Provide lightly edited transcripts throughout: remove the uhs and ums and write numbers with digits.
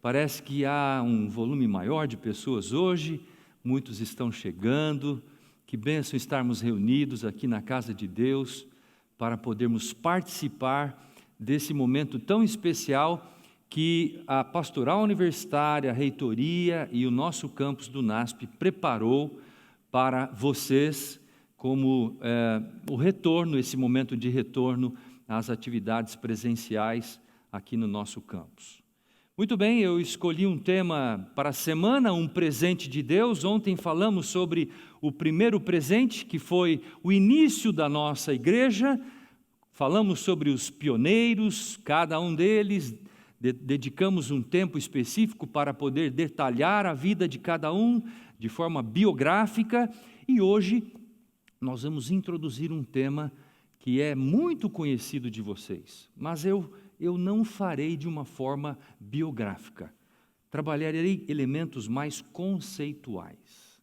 Parece que há um volume maior de pessoas hoje, muitos estão chegando. Que bênção estarmos reunidos aqui na casa de Deus para podermos participar desse momento tão especial que a Pastoral Universitária, a Reitoria e o nosso campus do NASP preparou para vocês como o retorno, esse momento de retorno às atividades presenciais aqui no nosso campus. Muito bem, eu escolhi um tema para a semana, um presente de Deus. Ontem falamos sobre o primeiro presente, que foi o início da nossa igreja. Falamos sobre os pioneiros, cada um deles, dedicamos um tempo específico para poder detalhar a vida de cada um de forma biográfica. E hoje nós vamos introduzir um tema que é muito conhecido de vocês, mas eu não farei de uma forma biográfica. Trabalharei elementos mais conceituais.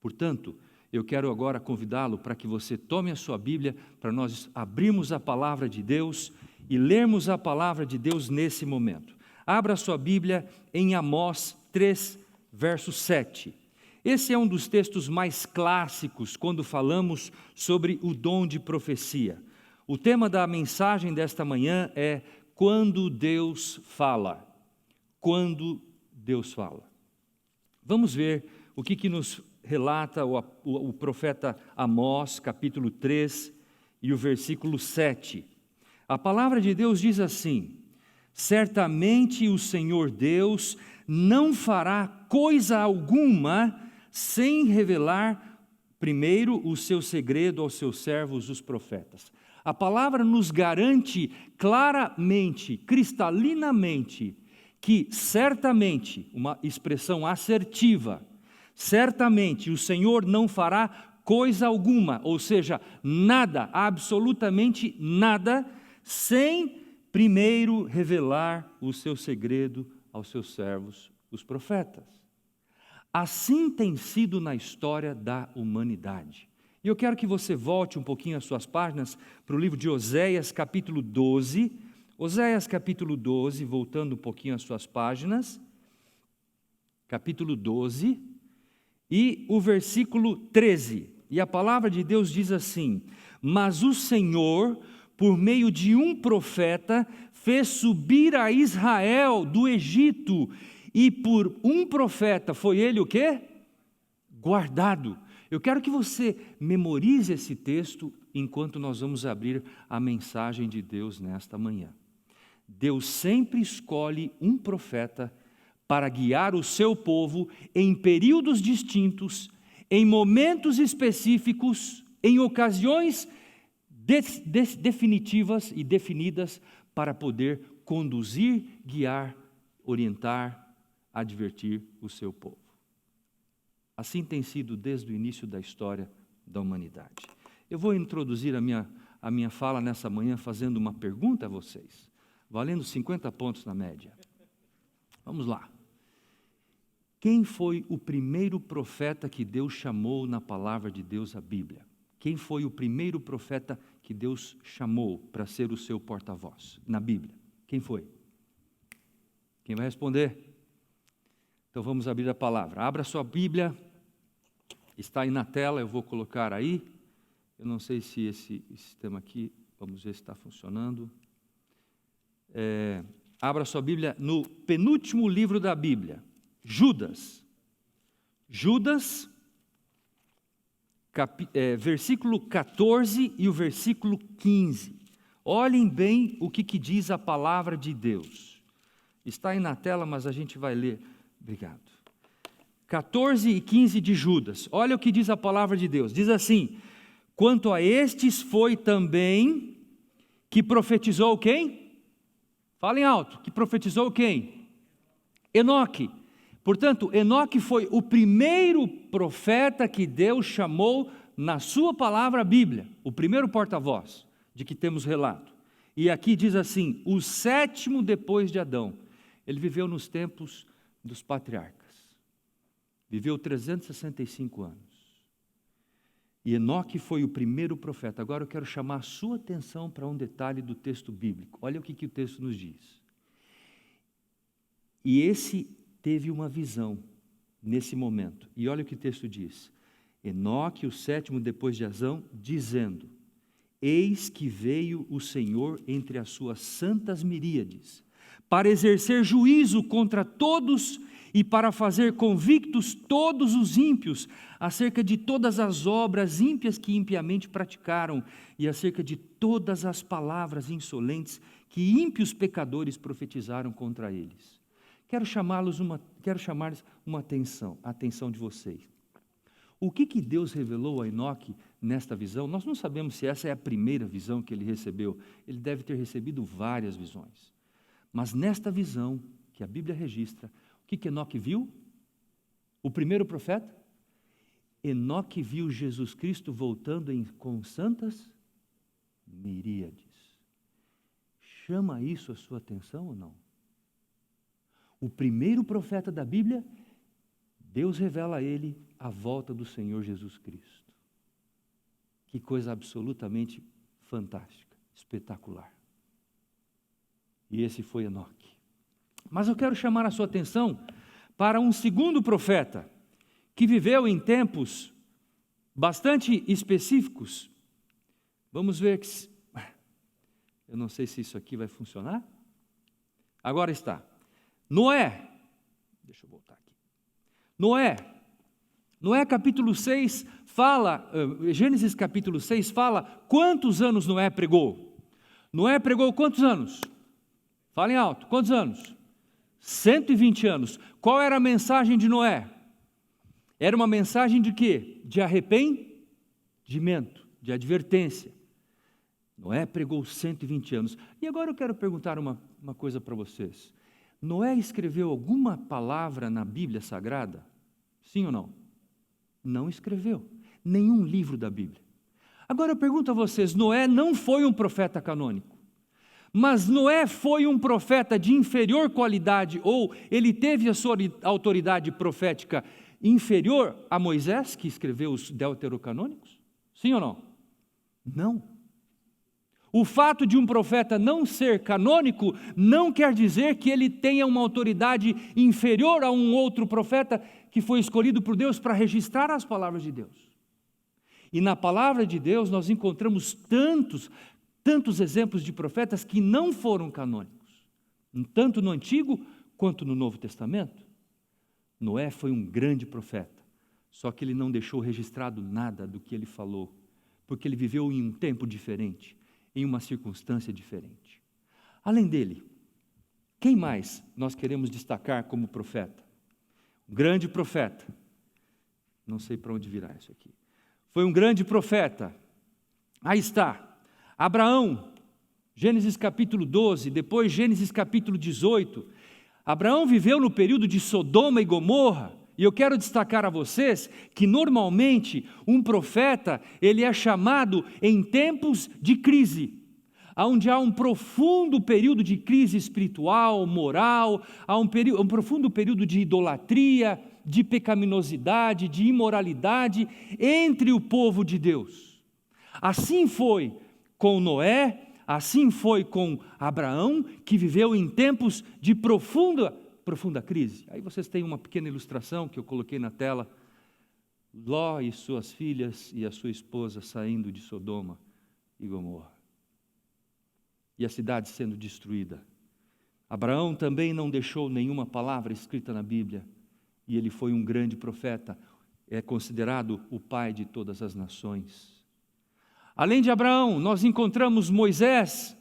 Portanto, eu quero agora convidá-lo para que você tome a sua Bíblia, para nós abrirmos a palavra de Deus e lermos a palavra de Deus nesse momento. Abra a sua Bíblia em Amós 3, verso 7. Esse é um dos textos mais clássicos quando falamos sobre o dom de profecia. O tema da mensagem desta manhã é quando Deus fala. Quando Deus fala. Vamos ver o que nos relata o profeta Amós, capítulo 3 e o versículo 7. A palavra de Deus diz assim: certamente o Senhor Deus não fará coisa alguma sem revelar primeiro o seu segredo aos seus servos, os profetas. A palavra nos garante claramente, cristalinamente, que certamente, uma expressão assertiva, certamente o Senhor não fará coisa alguma, ou seja, nada, absolutamente nada, sem primeiro revelar o seu segredo aos seus servos, os profetas. Assim tem sido na história da humanidade. E eu quero que você volte um pouquinho as suas páginas para o livro de Oséias, capítulo 12. Oséias, capítulo 12, voltando um pouquinho as suas páginas. Capítulo 12 e o versículo 13. E a palavra de Deus diz assim: mas o Senhor, por meio de um profeta, fez subir a Israel do Egito. E por um profeta, foi ele o quê? Guardado. Eu quero que você memorize esse texto enquanto nós vamos abrir a mensagem de Deus nesta manhã. Deus sempre escolhe um profeta para guiar o seu povo em períodos distintos, em momentos específicos, em ocasiões definitivas e definidas para poder conduzir, guiar, orientar, advertir o seu povo. Assim tem sido desde o início da história da humanidade. Eu vou introduzir a minha fala nessa manhã fazendo uma pergunta a vocês, valendo 50 pontos na média. Vamos lá. Quem foi o primeiro profeta que Deus chamou na palavra de Deus, a Bíblia? Quem foi o primeiro profeta que Deus chamou para ser o seu porta-voz na Bíblia? Quem foi? Quem vai responder? Então vamos abrir a palavra. Abra sua Bíblia. Está aí na tela, eu vou colocar aí. Eu não sei se esse sistema aqui, vamos ver se está funcionando. Abra sua Bíblia no penúltimo livro da Bíblia, Judas. Judas, versículo 14 e o versículo 15. Olhem bem o que diz a palavra de Deus. Está aí na tela, mas a gente vai ler. Obrigado. 14 e 15 de Judas, olha o que diz a palavra de Deus, diz assim: quanto a estes foi também que profetizou quem? Falem alto, que profetizou quem? Enoque. Portanto, Enoque foi o primeiro profeta que Deus chamou na sua palavra, a Bíblia, o primeiro porta-voz de que temos relato. E aqui diz assim: o sétimo depois de Adão. Ele viveu nos tempos dos patriarcas. Viveu 365 anos. E Enoque foi o primeiro profeta. Agora eu quero chamar a sua atenção para um detalhe do texto bíblico. Olha o que o texto nos diz. E esse teve uma visão nesse momento. E olha o que o texto diz. Enoque, o sétimo depois de Azão, dizendo: eis que veio o Senhor entre as suas santas miríades, para exercer juízo contra todos e para fazer convictos todos os ímpios, acerca de todas as obras ímpias que impiamente praticaram, e acerca de todas as palavras insolentes que ímpios pecadores profetizaram contra eles. Quero chamar uma atenção, a atenção de vocês. O que Deus revelou a Enoque nesta visão? Nós não sabemos se essa é a primeira visão que ele recebeu. Ele deve ter recebido várias visões. Mas nesta visão que a Bíblia registra, o que Enoque viu? O primeiro profeta? Enoque viu Jesus Cristo voltando com santas miríades. Chama isso a sua atenção ou não? O primeiro profeta da Bíblia, Deus revela a ele a volta do Senhor Jesus Cristo. Que coisa absolutamente fantástica, espetacular. E esse foi Enoque. Mas eu quero chamar a sua atenção para um segundo profeta, que viveu em tempos bastante específicos. Vamos ver que... Eu não sei se isso aqui vai funcionar. Agora está. Noé. Deixa eu voltar aqui. Noé capítulo 6 fala, Gênesis capítulo 6 fala quantos anos Noé pregou. Noé pregou quantos anos? Falem alto, quantos anos? 120 anos. Qual era a mensagem de Noé? Era uma mensagem de quê? De arrependimento, de advertência. Noé pregou 120 anos. E agora eu quero perguntar uma coisa para vocês. Noé escreveu alguma palavra na Bíblia Sagrada? Sim ou não? Não escreveu. Nenhum livro da Bíblia. Agora eu pergunto a vocês, Noé não foi um profeta canônico. Mas Noé foi um profeta de inferior qualidade, ou ele teve a sua autoridade profética inferior a Moisés, que escreveu os deuterocanônicos? Sim ou não? Não. O fato de um profeta não ser canônico não quer dizer que ele tenha uma autoridade inferior a um outro profeta que foi escolhido por Deus para registrar as palavras de Deus. E na palavra de Deus nós encontramos tantos exemplos de profetas que não foram canônicos, tanto no Antigo quanto no Novo Testamento. Noé foi um grande profeta, só que ele não deixou registrado nada do que ele falou, porque ele viveu em um tempo diferente, em uma circunstância diferente. Além dele, quem mais nós queremos destacar como profeta? Um grande profeta, não sei para onde virar isso aqui, foi um grande profeta, aí está, Abraão, Gênesis capítulo 12, depois Gênesis capítulo 18, Abraão viveu no período de Sodoma e Gomorra, e eu quero destacar a vocês que normalmente um profeta, ele é chamado em tempos de crise, onde há um profundo período de crise espiritual, moral, há um profundo período de idolatria, de pecaminosidade, de imoralidade entre o povo de Deus. Assim foi com Noé, assim foi com Abraão, que viveu em tempos de profunda crise. Aí vocês têm uma pequena ilustração que eu coloquei na tela. Ló e suas filhas e a sua esposa saindo de Sodoma e Gomorra. E a cidade sendo destruída. Abraão também não deixou nenhuma palavra escrita na Bíblia. E ele foi um grande profeta. É considerado o pai de todas as nações. Além de Abraão, nós encontramos Moisés,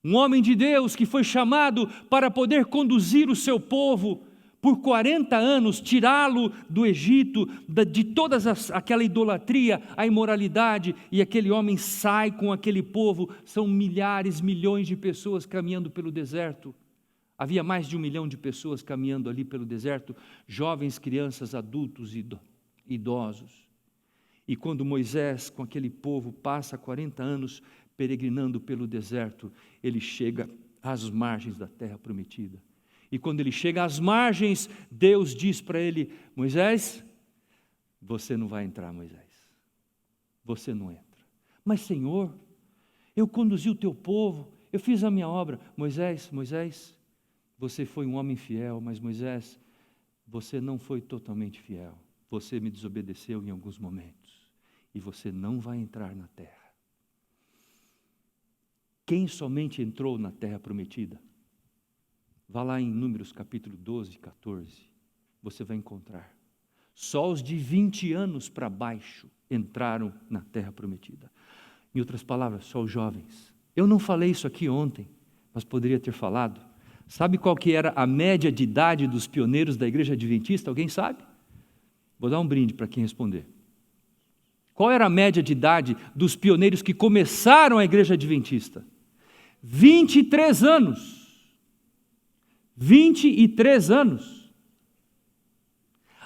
um homem de Deus que foi chamado para poder conduzir o seu povo por 40 anos, tirá-lo do Egito, de toda aquela idolatria, a imoralidade, e aquele homem sai com aquele povo, são milhares, milhões de pessoas caminhando pelo deserto. Havia mais de 1 milhão de pessoas caminhando ali pelo deserto, jovens, crianças, adultos e idosos. E quando Moisés, com aquele povo, passa 40 anos peregrinando pelo deserto, ele chega às margens da terra prometida. E quando ele chega às margens, Deus diz para ele: Moisés, você não vai entrar, Moisés. Você não entra. Mas, Senhor, eu conduzi o teu povo, eu fiz a minha obra. Moisés, Você foi um homem fiel, mas Moisés, você não foi totalmente fiel. Você me desobedeceu em alguns momentos. E você não vai entrar na terra. Quem somente entrou na terra prometida? Vá lá em Números capítulo 12, 14. Você vai encontrar. Só os de 20 anos para baixo entraram na terra prometida. Em outras palavras, só os jovens. Eu não falei isso aqui ontem, mas poderia ter falado. Sabe qual que era a média de idade dos pioneiros da igreja adventista? Alguém sabe? Vou dar um brinde para quem responder. Qual era a média de idade dos pioneiros que começaram a igreja adventista? 23 anos. 23 anos.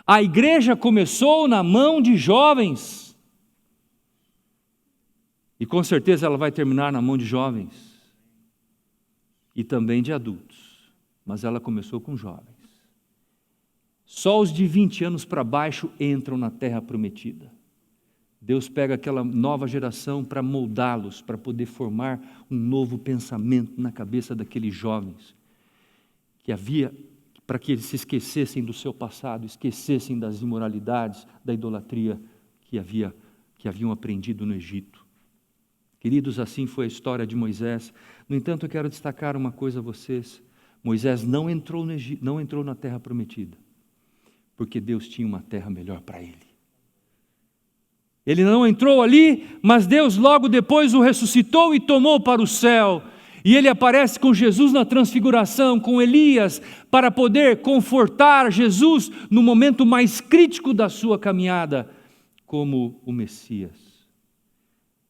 A igreja começou na mão de jovens. E com certeza ela vai terminar na mão de jovens. E também de adultos. Mas ela começou com jovens. Só os de 20 anos para baixo entram na terra prometida. Deus pega aquela nova geração para moldá-los, para poder formar um novo pensamento na cabeça daqueles jovens, que havia, para que eles se esquecessem do seu passado, esquecessem das imoralidades, da idolatria que haviam aprendido no Egito. Queridos, assim foi a história de Moisés. No entanto, eu quero destacar uma coisa a vocês. Moisés não entrou no Egito, não entrou na terra prometida, porque Deus tinha uma terra melhor para ele. Ele não entrou ali, mas Deus logo depois o ressuscitou e tomou para o céu. E ele aparece com Jesus na transfiguração, com Elias, para poder confortar Jesus no momento mais crítico da sua caminhada, como o Messias.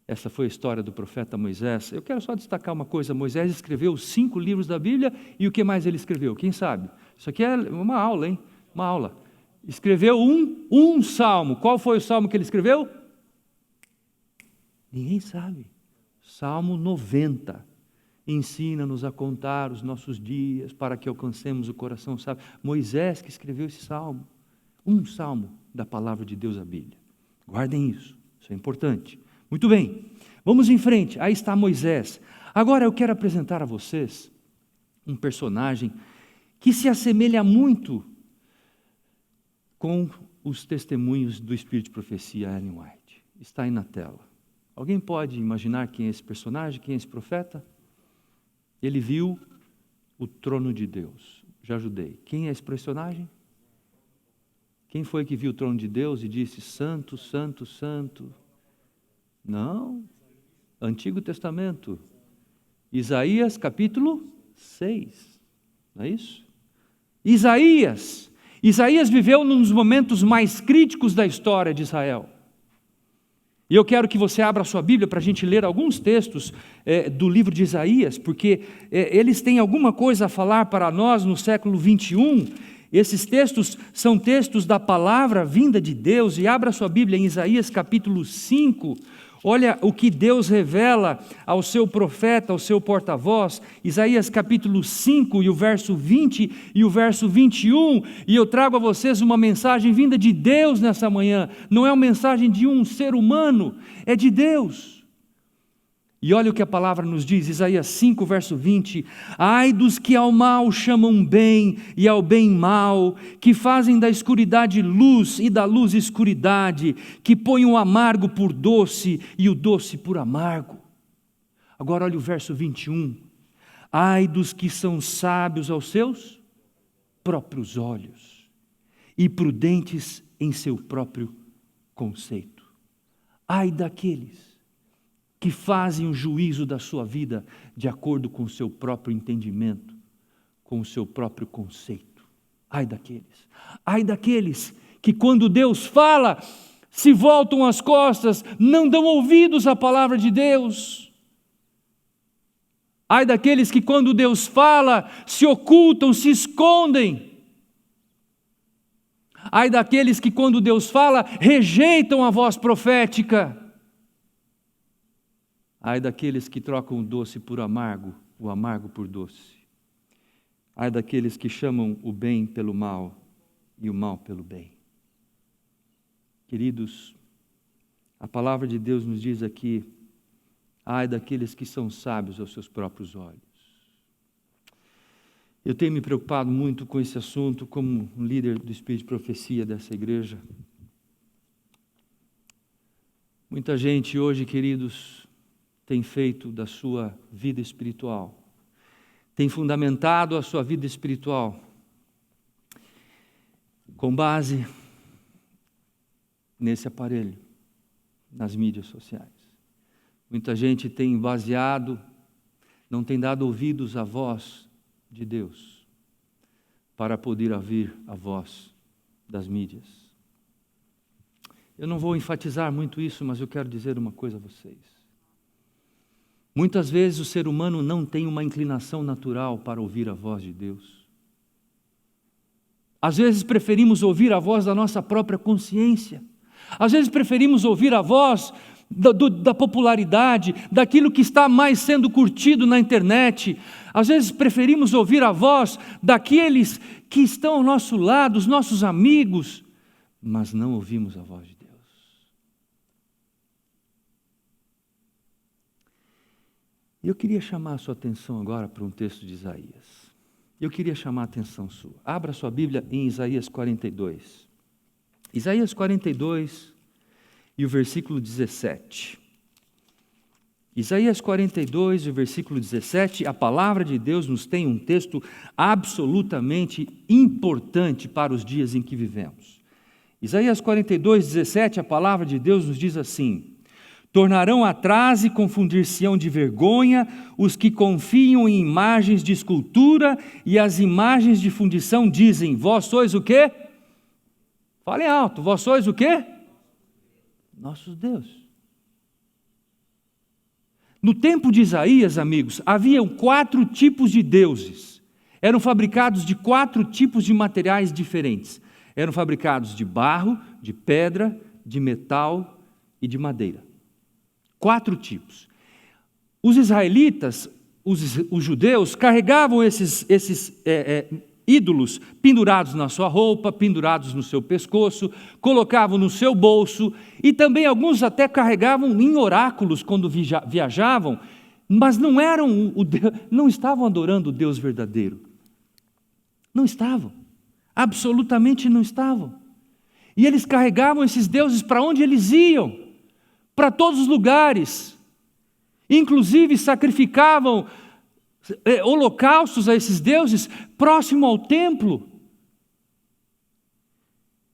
Essa foi a história do profeta Moisés. Eu quero só destacar uma coisa. Moisés escreveu 5 livros da Bíblia, e o que mais ele escreveu? Quem sabe? Isso aqui é uma aula, hein? Uma aula. Escreveu um salmo. Qual foi o salmo que ele escreveu? Ninguém sabe. Salmo 90. Ensina-nos a contar os nossos dias para que alcancemos o coração sábio. Moisés que escreveu esse salmo. Um salmo da palavra de Deus, a Bíblia. Guardem isso. Isso é importante. Muito bem, vamos em frente. Aí está Moisés. Agora eu quero apresentar a vocês um personagem que se assemelha muito com os testemunhos do Espírito de Profecia, Ellen White. Está aí na tela. Alguém pode imaginar quem é esse personagem, quem é esse profeta? Ele viu o trono de Deus. Já ajudei. Quem é esse personagem? Quem foi que viu o trono de Deus e disse, santo, santo, santo? Não, Antigo Testamento, Isaías capítulo 6, não é isso? Isaías viveu num dos momentos mais críticos da história de Israel. E eu quero que você abra a sua Bíblia para a gente ler alguns textos do livro de Isaías, porque eles têm alguma coisa a falar para nós no século 21. Esses textos são textos da palavra vinda de Deus. E abra a sua Bíblia em Isaías capítulo 5. Olha o que Deus revela ao seu profeta, ao seu porta-voz, Isaías capítulo 5 e o verso 20 e o verso 21, e eu trago a vocês uma mensagem vinda de Deus nessa manhã, não é uma mensagem de um ser humano, é de Deus. E olha o que a palavra nos diz, Isaías 5, verso 20, ai dos que ao mal chamam bem e ao bem mal, que fazem da escuridade luz e da luz escuridade, que põem o amargo por doce e o doce por amargo. Agora olha o verso 21, ai dos que são sábios aos seus próprios olhos e prudentes em seu próprio conceito. Ai daqueles que fazem o juízo da sua vida de acordo com o seu próprio entendimento, com o seu próprio conceito. Ai daqueles que quando Deus fala, se voltam as costas, não dão ouvidos à palavra de Deus. Ai daqueles que quando Deus fala, se ocultam, se escondem. Ai daqueles que quando Deus fala, rejeitam a voz profética. Ai daqueles que trocam o doce por amargo, o amargo por doce. Ai daqueles que chamam o bem pelo mal e o mal pelo bem. Queridos, a palavra de Deus nos diz aqui, ai daqueles que são sábios aos seus próprios olhos. Eu tenho me preocupado muito com esse assunto como um líder do Espírito de Profecia dessa igreja. Muita gente hoje, queridos, tem feito da sua vida espiritual, tem fundamentado a sua vida espiritual com base nesse aparelho, nas mídias sociais. Muita gente tem baseado, não tem dado ouvidos à voz de Deus, para poder ouvir a voz das mídias. Eu não vou enfatizar muito isso, mas eu quero dizer uma coisa a vocês. Muitas vezes o ser humano não tem uma inclinação natural para ouvir a voz de Deus. Às vezes preferimos ouvir a voz da nossa própria consciência. Às vezes preferimos ouvir a voz da popularidade, daquilo que está mais sendo curtido na internet. Às vezes preferimos ouvir a voz daqueles que estão ao nosso lado, os nossos amigos, mas não ouvimos a voz de Deus. Eu queria chamar a sua atenção agora para um texto de Isaías. Eu queria chamar a atenção sua. Abra sua Bíblia em Isaías 42. Isaías 42 e o versículo 17. Isaías 42 e o versículo 17, a palavra de Deus nos tem um texto absolutamente importante para os dias em que vivemos. Isaías 42, 17, a palavra de Deus nos diz assim: tornarão atrás e confundir-se-ão de vergonha os que confiam em imagens de escultura, e as imagens de fundição dizem: vós sois o quê? Falem alto, vós sois o quê? Nossos deuses. No tempo de Isaías, amigos, haviam 4 tipos de deuses. Eram fabricados de 4 tipos de materiais diferentes. Eram fabricados de barro, de pedra, de metal e de madeira. 4 tipos. Os israelitas, os judeus, carregavam esses ídolos pendurados na sua roupa, pendurados no seu pescoço, colocavam no seu bolso, e também alguns até carregavam em oráculos quando viajavam, mas não estavam adorando o Deus verdadeiro. Não estavam. Absolutamente não estavam. E eles carregavam esses deuses para onde eles iam, para todos os lugares. Inclusive sacrificavam holocaustos a esses deuses próximo ao templo.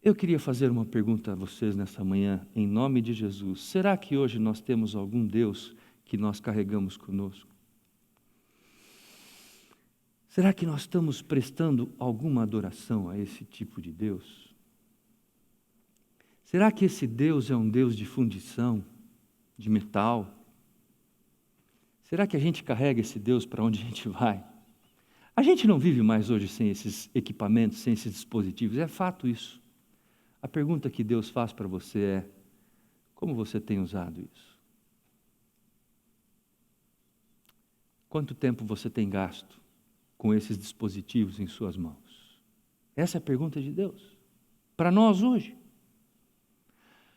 Eu queria fazer uma pergunta a vocês nessa manhã, em nome de Jesus. Será que hoje nós temos algum Deus que nós carregamos conosco? Será que nós estamos prestando alguma adoração a esse tipo de Deus? Será que esse Deus é um Deus de fundição, de metal? Será que a gente carrega esse Deus para onde a gente vai? A gente não vive mais hoje sem esses equipamentos, sem esses dispositivos, é fato isso. A pergunta que Deus faz para você é: como você tem usado isso? Quanto tempo você tem gasto com esses dispositivos em suas mãos? Essa é a pergunta de Deus para nós hoje.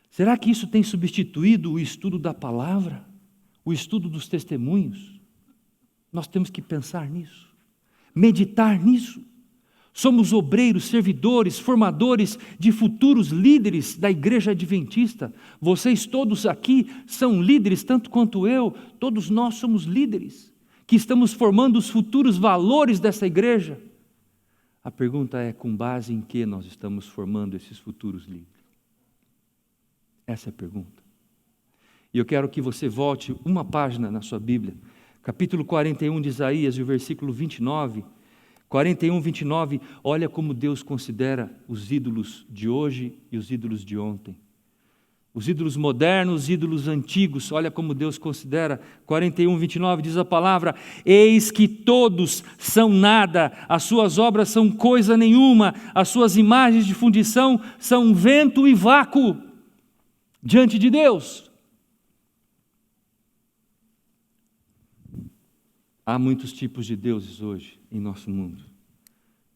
Será que isso tem substituído o estudo da palavra? O estudo dos testemunhos? Nós temos que pensar nisso, meditar nisso. Somos obreiros, servidores, formadores de futuros líderes da igreja adventista. Vocês todos aqui são líderes, tanto quanto eu. Todos nós somos líderes, que estamos formando os futuros valores dessa igreja. A pergunta é: com base em que nós estamos formando esses futuros líderes? Essa é a pergunta. E eu quero que você volte uma página na sua Bíblia, capítulo 41 de Isaías, e o versículo 29, 41, 29, olha como Deus considera os ídolos de hoje e os ídolos de ontem. Os ídolos modernos, os ídolos antigos, olha como Deus considera. 41, 29 diz a palavra: eis que todos são nada, as suas obras são coisa nenhuma, as suas imagens de fundição são vento e vácuo diante de Deus. Há muitos tipos de deuses hoje em nosso mundo,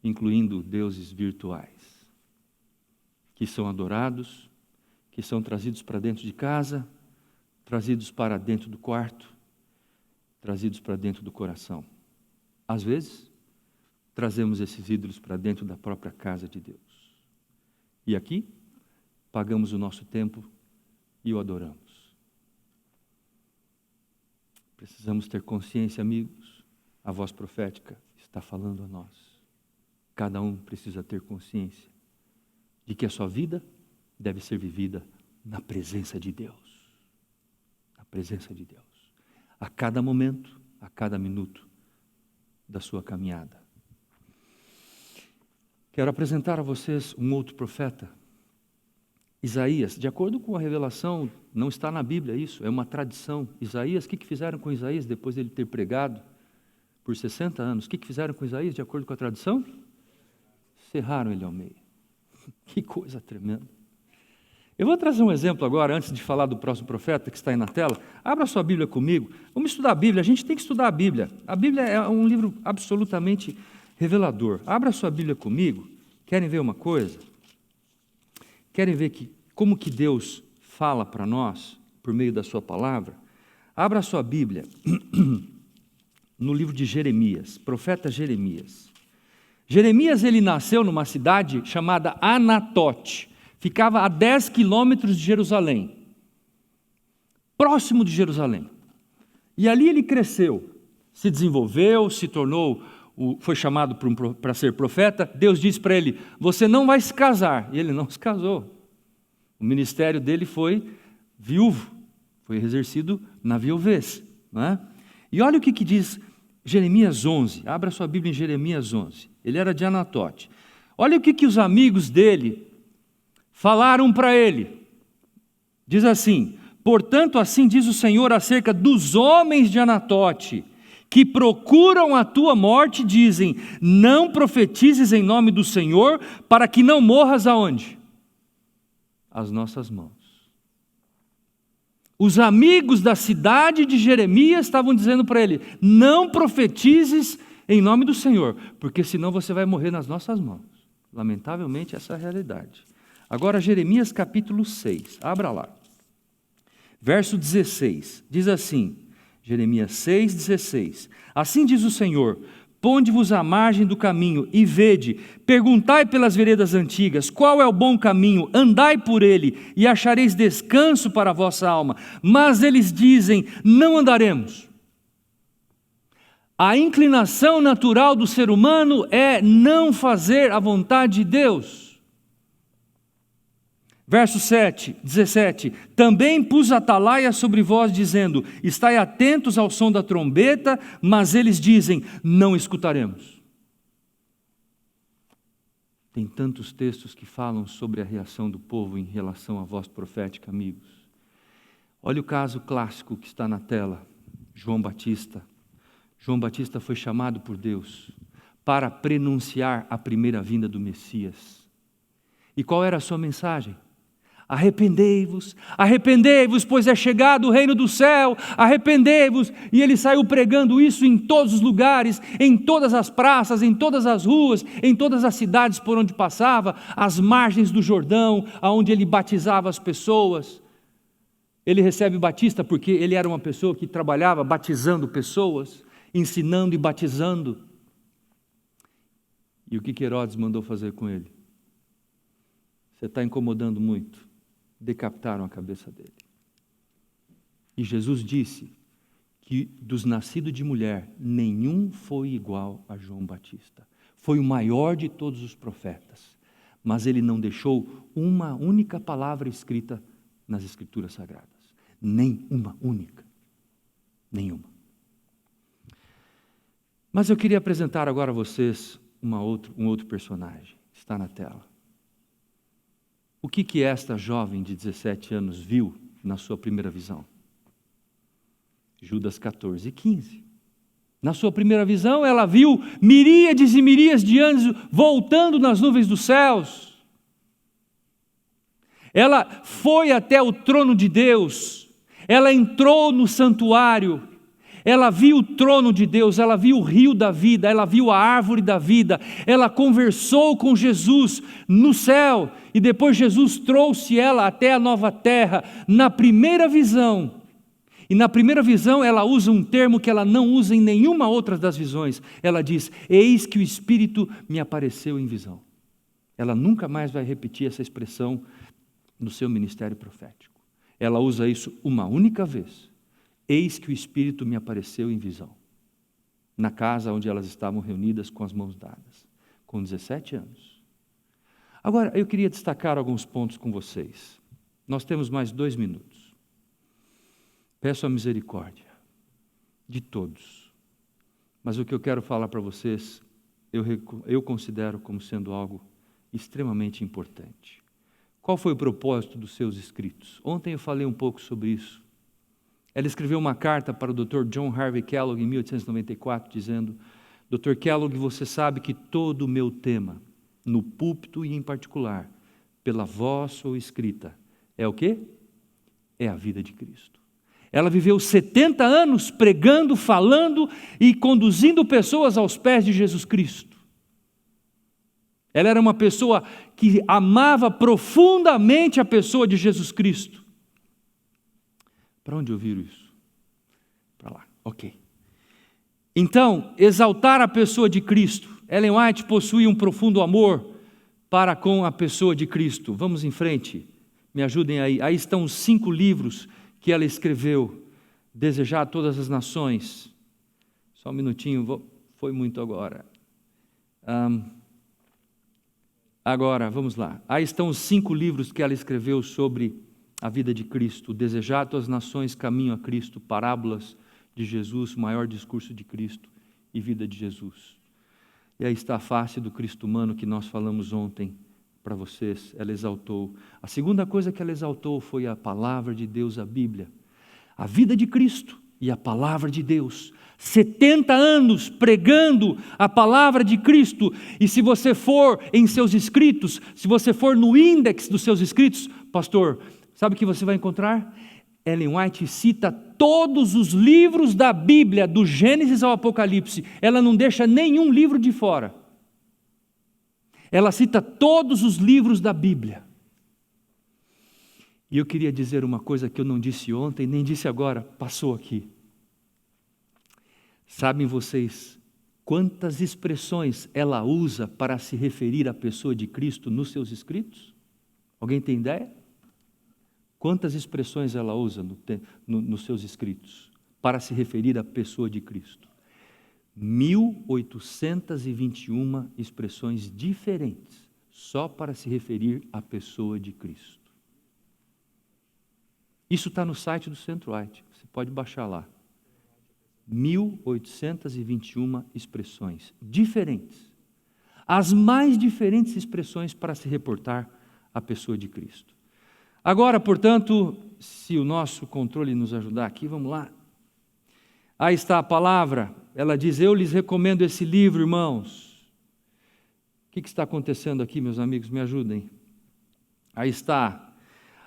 incluindo deuses virtuais, que são adorados, que são trazidos para dentro de casa, trazidos para dentro do quarto, trazidos para dentro do coração. Às vezes, trazemos esses ídolos para dentro da própria casa de Deus. E aqui, pagamos o nosso tempo e o adoramos. Precisamos ter consciência, amigos, a voz profética está falando a nós. Cada um precisa ter consciência de que a sua vida deve ser vivida na presença de Deus. Na presença de Deus. A cada momento, a cada minuto da sua caminhada. Quero apresentar a vocês um outro profeta, Isaías. De acordo com a revelação, não está na Bíblia isso, é uma tradição. Isaías, o que fizeram com Isaías depois dele ter pregado por 60 anos? O que fizeram com Isaías de acordo com a tradição? Serraram ele ao meio. Que coisa tremenda. Eu vou trazer um exemplo agora, antes de falar do próximo profeta que está aí na tela. Abra sua Bíblia comigo. Vamos estudar a Bíblia. A gente tem que estudar a Bíblia. A Bíblia é um livro absolutamente revelador. Abra sua Bíblia comigo. Querem ver uma coisa? Querem ver como que Deus fala para nós, por meio da sua palavra? Abra sua Bíblia no livro de Jeremias, profeta Jeremias. Jeremias, ele nasceu numa cidade chamada Anatote. Ficava a 10 quilômetros de Jerusalém, próximo de Jerusalém. E ali ele cresceu, se desenvolveu, se tornou, foi chamado para ser profeta. Deus disse para ele: você não vai se casar. E ele não se casou. O ministério dele foi viúvo, foi exercido na viuvez. Não é? E olha o que diz Jeremias 11. Abra sua Bíblia em Jeremias 11. Ele era de Anatote. Olha o que os amigos dele falaram para ele. Diz assim: portanto, assim diz o Senhor acerca dos homens de Anatote, que procuram a tua morte, dizem: não profetizes em nome do Senhor, para que não morras aonde? Às nossas mãos. Os amigos da cidade de Jeremias estavam dizendo para ele: não profetizes em nome do Senhor, porque senão você vai morrer nas nossas mãos. Lamentavelmente, essa é a realidade. Agora, Jeremias capítulo 6, abra lá. Verso 16, diz assim, Jeremias 6, 16. Assim diz o Senhor: ponde-vos à margem do caminho e vede, perguntai pelas veredas antigas, qual é o bom caminho, andai por ele e achareis descanso para a vossa alma. Mas eles dizem: não andaremos. A inclinação natural do ser humano é não fazer a vontade de Deus. Verso 17, também pus atalaia sobre vós, dizendo: estai atentos ao som da trombeta, mas eles dizem: não escutaremos. Tem tantos textos que falam sobre a reação do povo em relação à voz profética, amigos. Olha o caso clássico que está na tela, João Batista. João Batista foi chamado por Deus para prenunciar a primeira vinda do Messias. E qual era a sua mensagem? Arrependei-vos, arrependei-vos, pois é chegado o reino do céu, arrependei-vos. E ele saiu pregando isso em todos os lugares, em todas as praças, em todas as ruas, em todas as cidades por onde passava, às margens do Jordão, aonde ele batizava as pessoas. Ele recebe Batista porque ele era uma pessoa que trabalhava batizando pessoas, ensinando e batizando. E o que Herodes mandou fazer com ele? Você está incomodando muito. Decapitaram a cabeça dele. E Jesus disse que dos nascidos de mulher, nenhum foi igual a João Batista. Foi o maior de todos os profetas, mas ele não deixou uma única palavra escrita nas Escrituras Sagradas. Nem uma única. Nenhuma. Mas eu queria apresentar agora a vocês um outro personagem. Está na tela. O que esta jovem de 17 anos viu na sua primeira visão? Judas 14, 15. Na sua primeira visão, ela viu miríades e miríades de anjos voltando nas nuvens dos céus. Ela foi até o trono de Deus, ela entrou no santuário, ela viu o trono de Deus, ela viu o rio da vida, ela viu a árvore da vida, ela conversou com Jesus no céu, e depois Jesus trouxe ela até a nova terra, na primeira visão. E na primeira visão ela usa um termo que ela não usa em nenhuma outra das visões. Ela diz: eis que o Espírito me apareceu em visão. Ela nunca mais vai repetir essa expressão no seu ministério profético. Ela usa isso uma única vez. Eis que o Espírito me apareceu em visão. Na casa onde elas estavam reunidas com as mãos dadas, com 17 anos. Agora, eu queria destacar alguns pontos com vocês. Nós temos mais 2 minutos. Peço a misericórdia de todos. Mas o que eu quero falar para vocês, eu considero como sendo algo extremamente importante. Qual foi o propósito dos seus escritos? Ontem eu falei um pouco sobre isso. Ela escreveu uma carta para o Dr. John Harvey Kellogg em 1894, dizendo: Dr. Kellogg, você sabe que todo o meu tema, no púlpito e em particular, pela voz ou escrita, é o quê? É a vida de Cristo. Ela viveu 70 anos pregando, falando e conduzindo pessoas aos pés de Jesus Cristo. Ela era uma pessoa que amava profundamente a pessoa de Jesus Cristo. Para onde eu viro isso? Para lá, ok. Então, exaltar a pessoa de Cristo. Ellen White possui um profundo amor para com a pessoa de Cristo. Vamos em frente, me ajudem aí. Aí estão os 5 livros que ela escreveu. Desejar a todas as nações. Só um minutinho, foi muito agora. Agora, vamos lá. Aí estão os 5 livros que ela escreveu sobre a vida de Cristo. Desejar a todas as nações, caminho a Cristo, parábolas de Jesus, o maior discurso de Cristo e vida de Jesus. E aí está a face do Cristo humano que nós falamos ontem para vocês. Ela exaltou. A segunda coisa que ela exaltou foi a palavra de Deus, a Bíblia. A vida de Cristo e a palavra de Deus. 70 anos pregando a palavra de Cristo. E se você for em seus escritos, se você for no índex dos seus escritos, pastor, sabe o que você vai encontrar? Ellen White cita todos os livros da Bíblia, do Gênesis ao Apocalipse. Ela não deixa nenhum livro de fora. Ela cita todos os livros da Bíblia. E eu queria dizer uma coisa que eu não disse ontem, nem disse agora, passou aqui. Sabem vocês quantas expressões ela usa para se referir à pessoa de Cristo nos seus escritos? Alguém tem ideia? Quantas expressões ela usa nos seus escritos para se referir à pessoa de Cristo? 1821 expressões diferentes, só para se referir à pessoa de Cristo. Isso está no site do Centro White, você pode baixar lá. 1821 expressões diferentes. As mais diferentes expressões para se reportar à pessoa de Cristo. Agora, portanto, se o nosso controle nos ajudar aqui, vamos lá. Aí está a palavra, ela diz: eu lhes recomendo esse livro, irmãos. O que está acontecendo aqui, meus amigos? Me ajudem. Aí está.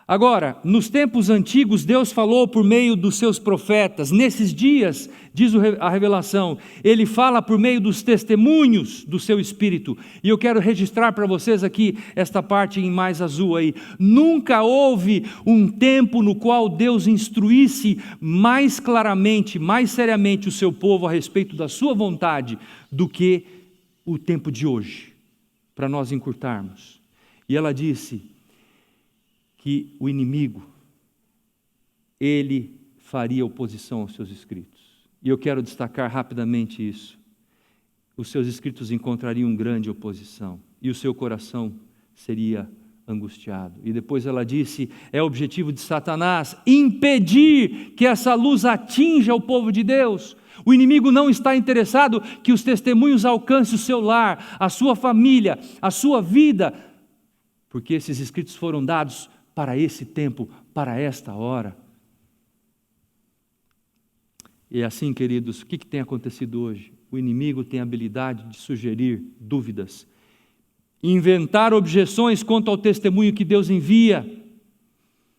Agora, nos tempos antigos, Deus falou por meio dos seus profetas. Nesses dias, diz a revelação, Ele fala por meio dos testemunhos do seu Espírito. E eu quero registrar para vocês aqui, esta parte em mais azul aí. Nunca houve um tempo no qual Deus instruísse mais claramente, mais seriamente o seu povo a respeito da sua vontade do que o tempo de hoje, para nós encurtarmos. E ela disse que o inimigo, ele faria oposição aos seus escritos. E eu quero destacar rapidamente isso. Os seus escritos encontrariam grande oposição, e o seu coração seria angustiado. E depois ela disse, é o objetivo de Satanás, impedir que essa luz atinja o povo de Deus. O inimigo não está interessado que os testemunhos alcancem o seu lar, a sua família, a sua vida, porque esses escritos foram dados para esse tempo, para esta hora. E assim, queridos, o que tem acontecido hoje? O inimigo tem a habilidade de sugerir dúvidas, inventar objeções quanto ao testemunho que Deus envia.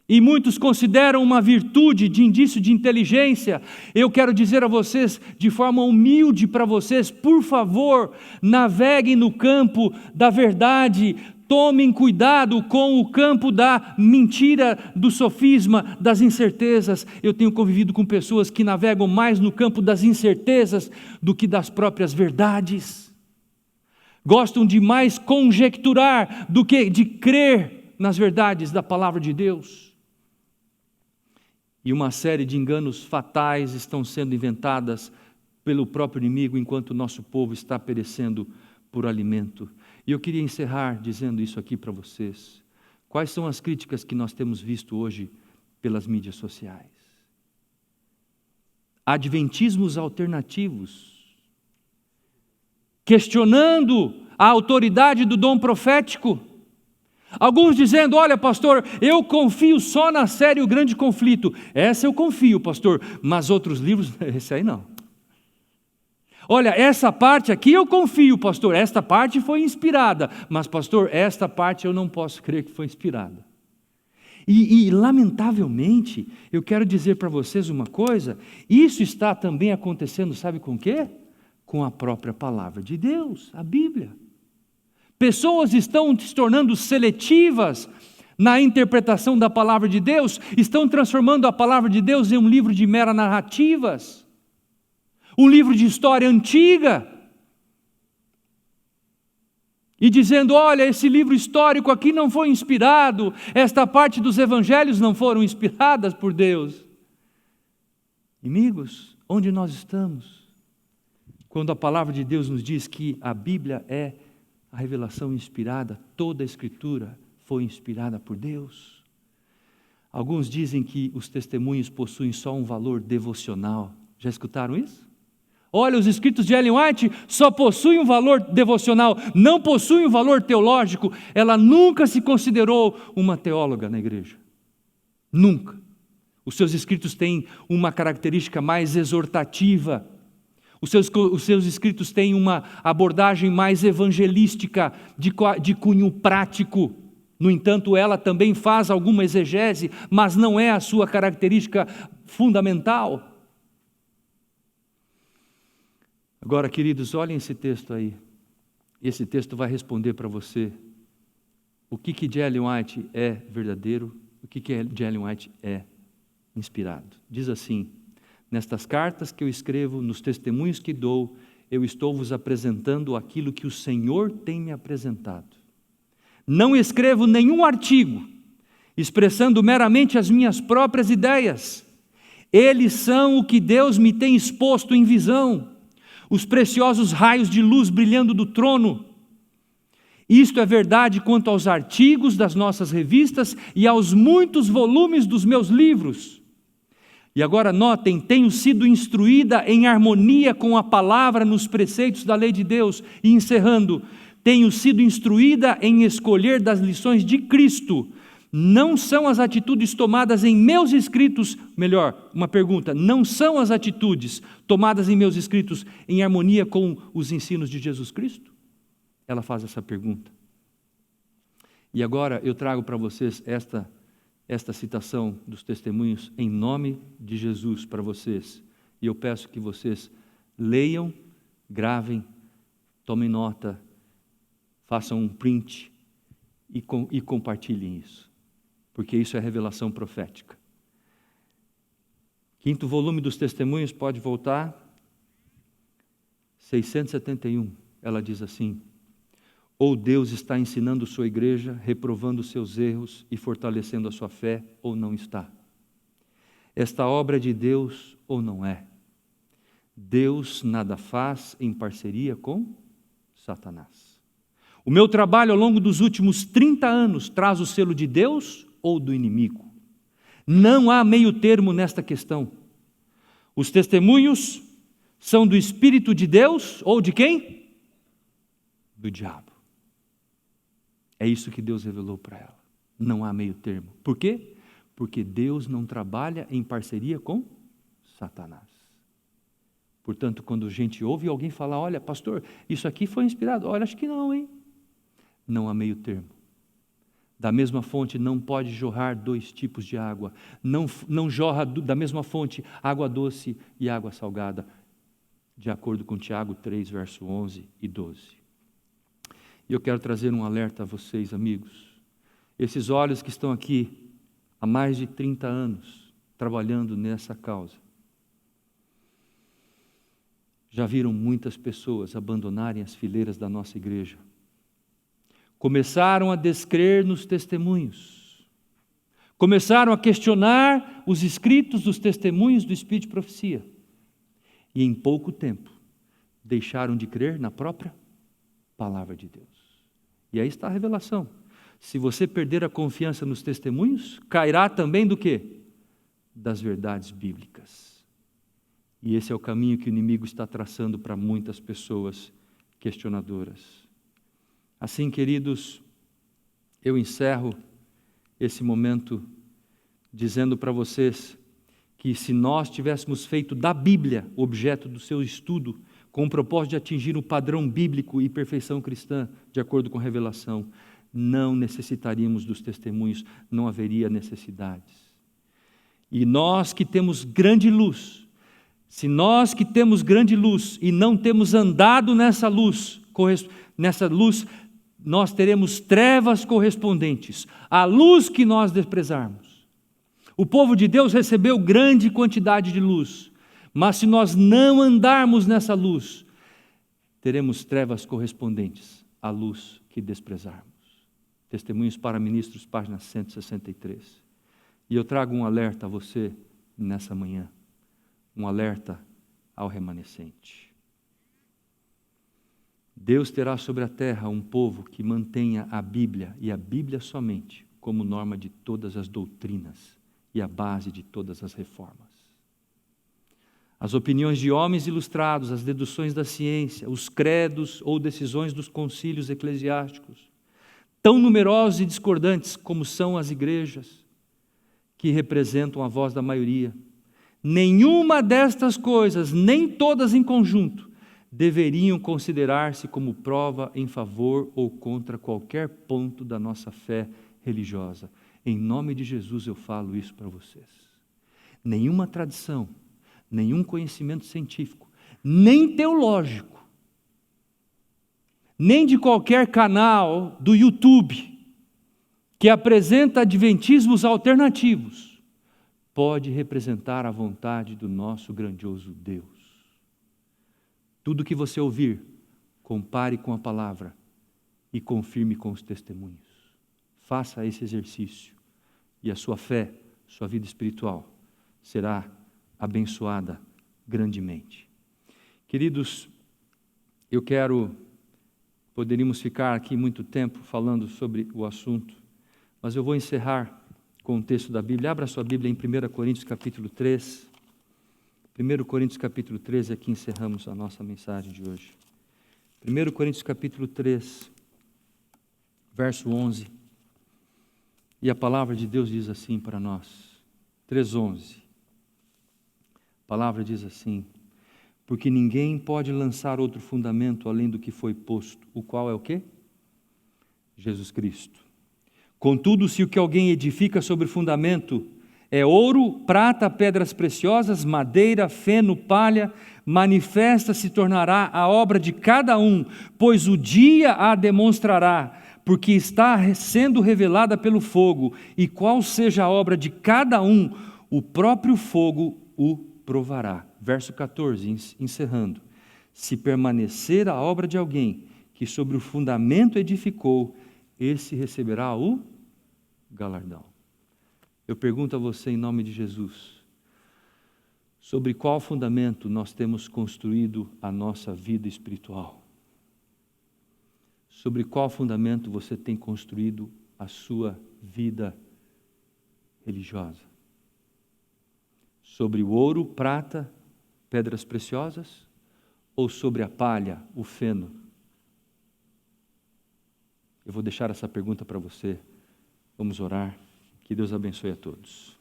e muitos consideram uma virtude de indício de inteligência, eu quero dizer a vocês, de forma humilde para vocês, por favor, naveguem no campo da verdade, tomem cuidado com o campo da mentira, do sofisma, das incertezas. Eu tenho convivido com pessoas que navegam mais no campo das incertezas do que das próprias verdades. Gostam de mais conjecturar do que de crer nas verdades da palavra de Deus. E uma série de enganos fatais estão sendo inventadas pelo próprio inimigo, enquanto o nosso povo está perecendo por alimento. E eu queria encerrar dizendo isso aqui para vocês. Quais são as críticas que nós temos visto hoje pelas mídias sociais? Adventismos alternativos, questionando a autoridade do dom profético. Alguns dizendo, olha pastor, eu confio só na série O Grande Conflito. Essa eu confio, pastor, mas outros livros, esse aí não. Olha, essa parte aqui eu confio, pastor, esta parte foi inspirada, mas pastor, esta parte eu não posso crer que foi inspirada. E lamentavelmente, eu quero dizer para vocês uma coisa, isso está também acontecendo, sabe com o quê? Com a própria palavra de Deus, a Bíblia. Pessoas estão se tornando seletivas na interpretação da palavra de Deus, estão transformando a palavra de Deus em um livro de mera narrativas, um livro de história antiga, e dizendo, olha, esse livro histórico aqui não foi inspirado, esta parte dos evangelhos não foram inspiradas por Deus. Amigos, onde nós estamos? Quando a palavra de Deus nos diz que a Bíblia é a revelação inspirada, toda a Escritura foi inspirada por Deus. Alguns dizem que os testemunhos possuem só um valor devocional. Já escutaram isso? Olha, os escritos de Ellen White só possuem um valor devocional, não possuem um valor teológico. Ela nunca se considerou uma teóloga na igreja. Nunca. Os seus escritos têm uma característica mais exortativa. Os seus escritos têm uma abordagem mais evangelística, de cunho prático. No entanto, ela também faz alguma exegese, mas não é a sua característica fundamental. Agora, queridos, olhem esse texto aí. Esse texto vai responder para você o que de Ellen White é verdadeiro, o que de Ellen White é inspirado. Diz assim: nestas cartas que eu escrevo, nos testemunhos que dou, eu estou vos apresentando aquilo que o Senhor tem me apresentado. Não escrevo nenhum artigo, expressando meramente as minhas próprias ideias. Eles são o que Deus me tem exposto em visão, os preciosos raios de luz brilhando do trono. Isto é verdade quanto aos artigos das nossas revistas e aos muitos volumes dos meus livros. E agora notem, tenho sido instruída em harmonia com a palavra nos preceitos da lei de Deus. E encerrando, tenho sido instruída em escolher das lições de Cristo. Não são as atitudes tomadas em meus escritos, melhor, uma pergunta, não são as atitudes tomadas em meus escritos em harmonia com os ensinos de Jesus Cristo? Ela faz essa pergunta. E agora eu trago para vocês esta citação dos testemunhos em nome de Jesus para vocês. E eu peço que vocês leiam, gravem, tomem nota, façam um print e compartilhem isso. Porque isso é revelação profética. 5º volume dos testemunhos, pode voltar. 671, ela diz assim: ou Deus está ensinando sua igreja, reprovando seus erros e fortalecendo a sua fé, ou não está. Esta obra é de Deus ou não é? Deus nada faz em parceria com Satanás. O meu trabalho ao longo dos últimos 30 anos traz o selo de Deus ou do inimigo? Não há meio termo nesta questão. Os testemunhos são do Espírito de Deus ou de quem? Do diabo. É isso que Deus revelou para ela. Não há meio termo. Por quê? Porque Deus não trabalha em parceria com Satanás. Portanto, quando a gente ouve alguém falar, olha, pastor, isso aqui foi inspirado. Olha, acho que não, hein? Não há meio termo. Da mesma fonte não pode jorrar dois tipos de água. Não jorra da mesma fonte água doce e água salgada, de acordo com Tiago 3, verso 11 e 12. E eu quero trazer um alerta a vocês, amigos. Esses olhos que estão aqui há mais de 30 anos, trabalhando nessa causa, já viram muitas pessoas abandonarem as fileiras da nossa igreja. Começaram a descrer nos testemunhos. Começaram a questionar os escritos dos testemunhos do Espírito de Profecia. E em pouco tempo, deixaram de crer na própria palavra de Deus. E aí está a revelação. Se você perder a confiança nos testemunhos, cairá também do quê? Das verdades bíblicas. E esse é o caminho que o inimigo está traçando para muitas pessoas questionadoras. Assim, queridos, eu encerro esse momento dizendo para vocês que se nós tivéssemos feito da Bíblia objeto do seu estudo, com o propósito de atingir o padrão bíblico e perfeição cristã, de acordo com a revelação, não necessitaríamos dos testemunhos, não haveria necessidades. E nós que temos grande luz, se nós que temos grande luz e não temos andado nessa luz, nós teremos trevas correspondentes à luz que nós desprezarmos. O povo de Deus recebeu grande quantidade de luz, mas se nós não andarmos nessa luz, teremos trevas correspondentes à luz que desprezarmos. Testemunhos para Ministros, página 163. E eu trago um alerta a você nessa manhã, um alerta ao remanescente. Deus terá sobre a terra um povo que mantenha a Bíblia, e a Bíblia somente, como norma de todas as doutrinas e a base de todas as reformas. As opiniões de homens ilustrados, as deduções da ciência, os credos ou decisões dos concílios eclesiásticos, tão numerosos e discordantes como são as igrejas, que representam a voz da maioria, nenhuma destas coisas, nem todas em conjunto, deveriam considerar-se como prova em favor ou contra qualquer ponto da nossa fé religiosa. Em nome de Jesus eu falo isso para vocês. Nenhuma tradição, nenhum conhecimento científico, nem teológico, nem de qualquer canal do YouTube que apresenta adventismos alternativos, pode representar a vontade do nosso grandioso Deus. Tudo que você ouvir, compare com a palavra e confirme com os testemunhos. Faça esse exercício e a sua fé, sua vida espiritual, será abençoada grandemente. Queridos, poderíamos ficar aqui muito tempo falando sobre o assunto, mas eu vou encerrar com o texto da Bíblia. Abra sua Bíblia em 1 Coríntios capítulo 3. 1 Coríntios capítulo 3, aqui encerramos a nossa mensagem de hoje. 1 Coríntios capítulo 3, verso 11. E a palavra de Deus diz assim para nós, 3:11. A palavra diz assim: porque ninguém pode lançar outro fundamento além do que foi posto, o qual é o quê? Jesus Cristo. Contudo, se o que alguém edifica sobre fundamento é ouro, prata, pedras preciosas, madeira, feno, palha, manifesta se tornará a obra de cada um, pois o dia a demonstrará, porque está sendo revelada pelo fogo, e qual seja a obra de cada um, o próprio fogo o provará. Verso 14, encerrando. Se permanecer a obra de alguém que sobre o fundamento edificou, esse receberá o galardão. Eu pergunto a você em nome de Jesus, sobre qual fundamento nós temos construído a nossa vida espiritual? Sobre qual fundamento você tem construído a sua vida religiosa? Sobre o ouro, prata, pedras preciosas? Ou sobre a palha, o feno? Eu vou deixar essa pergunta para você. Vamos orar. Que Deus abençoe a todos.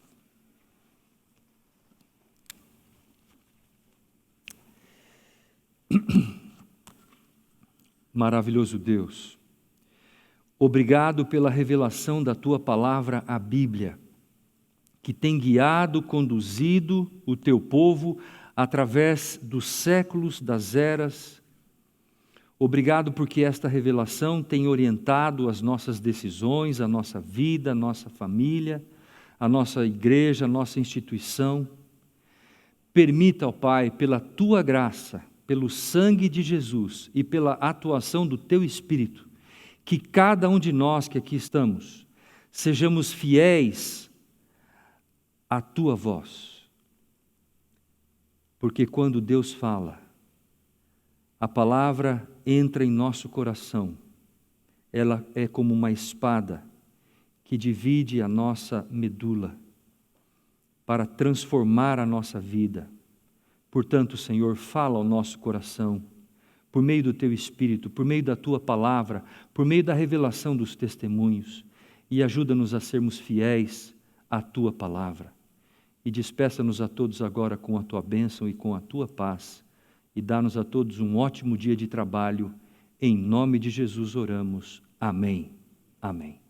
Maravilhoso Deus, Obrigado pela revelação da Tua palavra, a Bíblia, que tem guiado, conduzido o Teu povo através dos séculos, das eras. Obrigado porque esta revelação tem orientado as nossas decisões, a nossa vida, a nossa família, a nossa igreja, a nossa instituição. Permita, ó Pai, pela Tua graça, pelo sangue de Jesus e pela atuação do Teu Espírito, que cada um de nós que aqui estamos, sejamos fiéis à Tua voz. Porque quando Deus fala, a palavra entra em nosso coração, ela é como uma espada que divide a nossa medula para transformar a nossa vida. Portanto, Senhor, fala ao nosso coração, por meio do Teu Espírito, por meio da Tua palavra, por meio da revelação dos testemunhos, e ajuda-nos a sermos fiéis à Tua palavra. E despeça-nos a todos agora com a Tua bênção e com a Tua paz, e dá-nos a todos um ótimo dia de trabalho. Em nome de Jesus oramos. Amém. Amém.